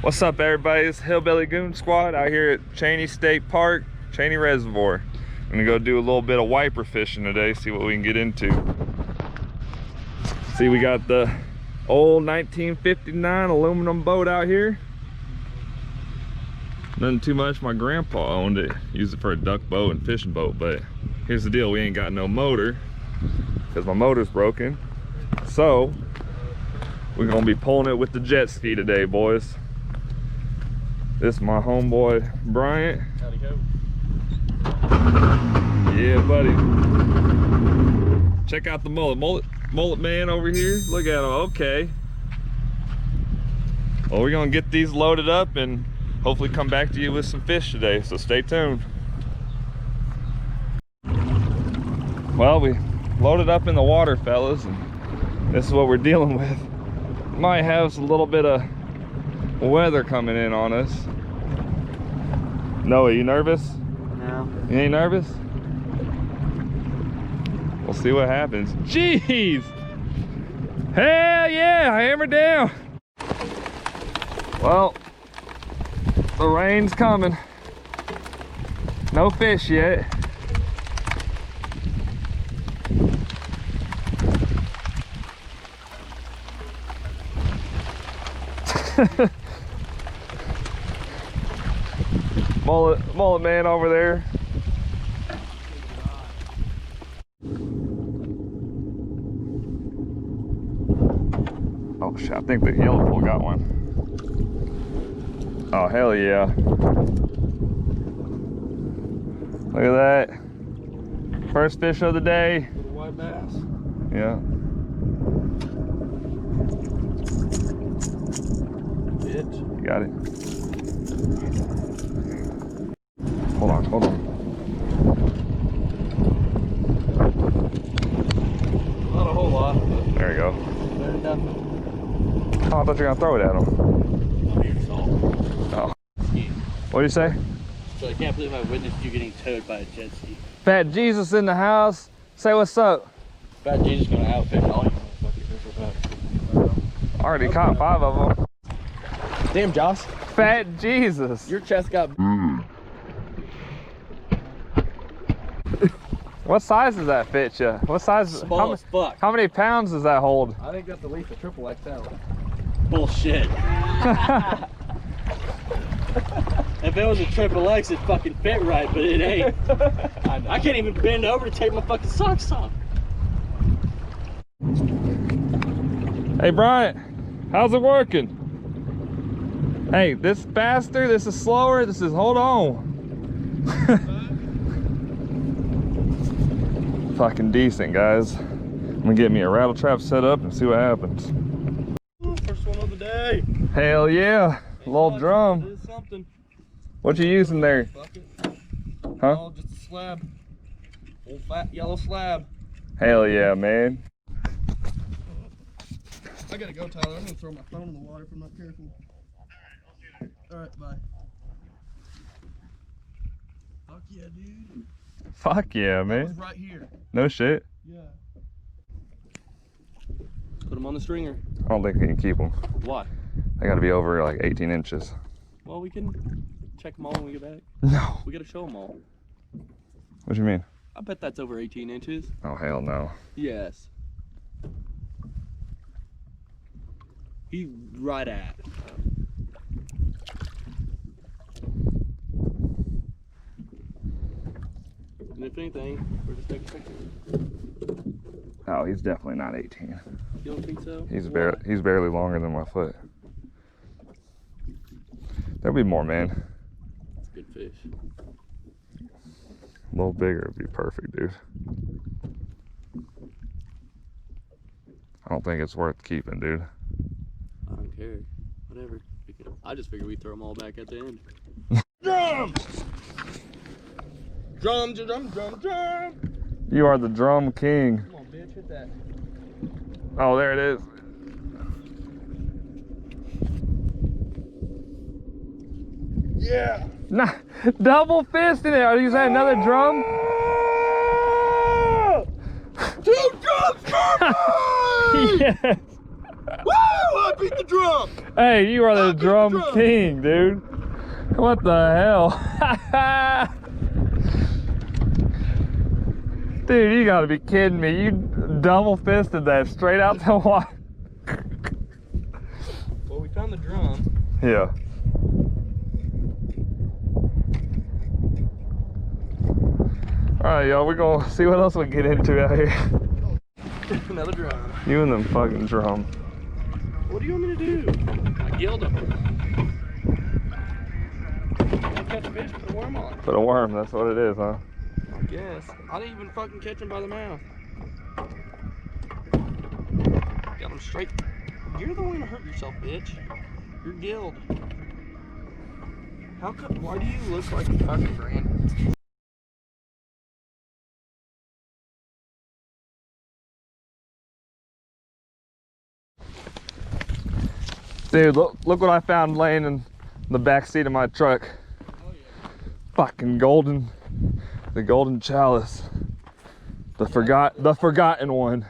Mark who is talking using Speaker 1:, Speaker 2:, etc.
Speaker 1: What's up, everybody? It's Hillbilly Goon Squad out here at Cheney State Park, Cheney Reservoir. I'm gonna go do a little bit of wiper fishing today, see what we can get into. See, we got the old 1959 aluminum boat out here. Nothing too much. My grandpa owned it, used it for a duck boat and fishing boat, but here's the deal, we ain't got no motor because my motor's broken. So we're gonna be pulling it with the jet ski today, boys. This is my homeboy Bryant.
Speaker 2: Howdy ho.
Speaker 1: Yeah, buddy. Check out the mullet man over here. Look at him. Okay. Well, we're gonna get these loaded up and hopefully come back to you with some fish today, so stay tuned. Well, we loaded up in the water, fellas, and this is what we're dealing with. Might have a little bit of weather coming in on us. Noah, you nervous?
Speaker 2: No.
Speaker 1: You ain't nervous? We'll see what happens. Jeez! Hell yeah, hammer down! Well, the rain's coming. No fish yet. mullet man over there. Oh shit, I think the yellow pole got one. Oh hell yeah. Look at that. First fish of the day.
Speaker 2: Little white bass.
Speaker 1: Yeah.
Speaker 2: Bitch.
Speaker 1: You got it. Hold on, hold on.
Speaker 2: Not a whole lot, but
Speaker 1: There you go.
Speaker 2: better than nothing.
Speaker 1: Oh, I thought you were gonna throw it at him. Oh. What do you say?
Speaker 2: So I can't believe I witnessed you getting towed by a jet ski.
Speaker 1: Fat Jesus in the house. Say what's up.
Speaker 2: Fat Jesus gonna outfish all you motherfuckers.
Speaker 1: I already caught 5 of them.
Speaker 2: Damn, Josh.
Speaker 1: Fat Jesus.
Speaker 2: Your chest got.
Speaker 1: What size does that fit you? What size?
Speaker 2: Small as fuck.
Speaker 1: How many pounds does that hold?
Speaker 2: I think that's at least a triple XL. Bullshit. If it was a triple X, it fucking fit right, but it ain't. I can't even bend over to take my fucking socks off.
Speaker 1: Hey, Bryant, how's it working? Hey, this faster, this is slower, this is, hold on. Fucking decent, guys. I'm gonna get me a rattle trap set up and see what happens.
Speaker 2: First one of the day.
Speaker 1: Hell yeah, little drum.
Speaker 2: It is something.
Speaker 1: What you using there?
Speaker 2: Bucket.
Speaker 1: Huh?
Speaker 2: Oh, just a slab. Old fat yellow slab.
Speaker 1: Hell yeah, man.
Speaker 2: I gotta go, Tyler. I'm gonna throw my phone in the water if I'm not careful. Alright, bye. Fuck yeah, dude.
Speaker 1: Fuck yeah,
Speaker 2: That was
Speaker 1: man.
Speaker 2: right here.
Speaker 1: No shit.
Speaker 2: Yeah. Put them on the stringer.
Speaker 1: I don't think we can keep them.
Speaker 2: Why?
Speaker 1: They gotta be over like 18 inches.
Speaker 2: Well, we can check them all when we get back.
Speaker 1: No.
Speaker 2: We gotta show them all.
Speaker 1: What do you mean?
Speaker 2: I bet that's over 18 inches.
Speaker 1: Oh, hell no.
Speaker 2: Yes. He's right at. And if anything, we're just taking pictures.
Speaker 1: Oh, he's definitely not 18.
Speaker 2: You don't think so?
Speaker 1: He's barely longer than my foot. There'll be more, man.
Speaker 2: It's a good fish.
Speaker 1: A little bigger would be perfect, dude. I don't think it's worth keeping, dude.
Speaker 2: I don't care. Whatever. I just figured we'd throw them all back at the end.
Speaker 1: Drum!
Speaker 2: Drum, drum, drum, drum!
Speaker 1: You are the drum king.
Speaker 2: Come on, bitch, hit that.
Speaker 1: Oh, there it is.
Speaker 2: Yeah!
Speaker 1: Nah, double fisting it. Are you saying another drum?
Speaker 2: Two drums!
Speaker 1: Yes. Hey, you are the drum king, dude. What the hell? Dude, you gotta be kidding me. You double fisted that straight out the water.
Speaker 2: Well, we found the drum.
Speaker 1: Yeah. Alright, y'all, we're gonna see what else we can get into out here.
Speaker 2: Another drum.
Speaker 1: You and them fucking drum.
Speaker 2: What do you want me to do? I gilled them. I'll catch a fish, put a worm on.
Speaker 1: Put a worm, that's what it is, huh?
Speaker 2: I guess. I didn't even fucking catch him by the mouth. Got him straight. You're the one to hurt yourself, bitch. You're gilled. How come? Why do you look like a fucking Brandon?
Speaker 1: Dude, look what I found laying in the back seat of my truck.
Speaker 2: Oh yeah.
Speaker 1: Fucking the golden chalice. The forgotten one.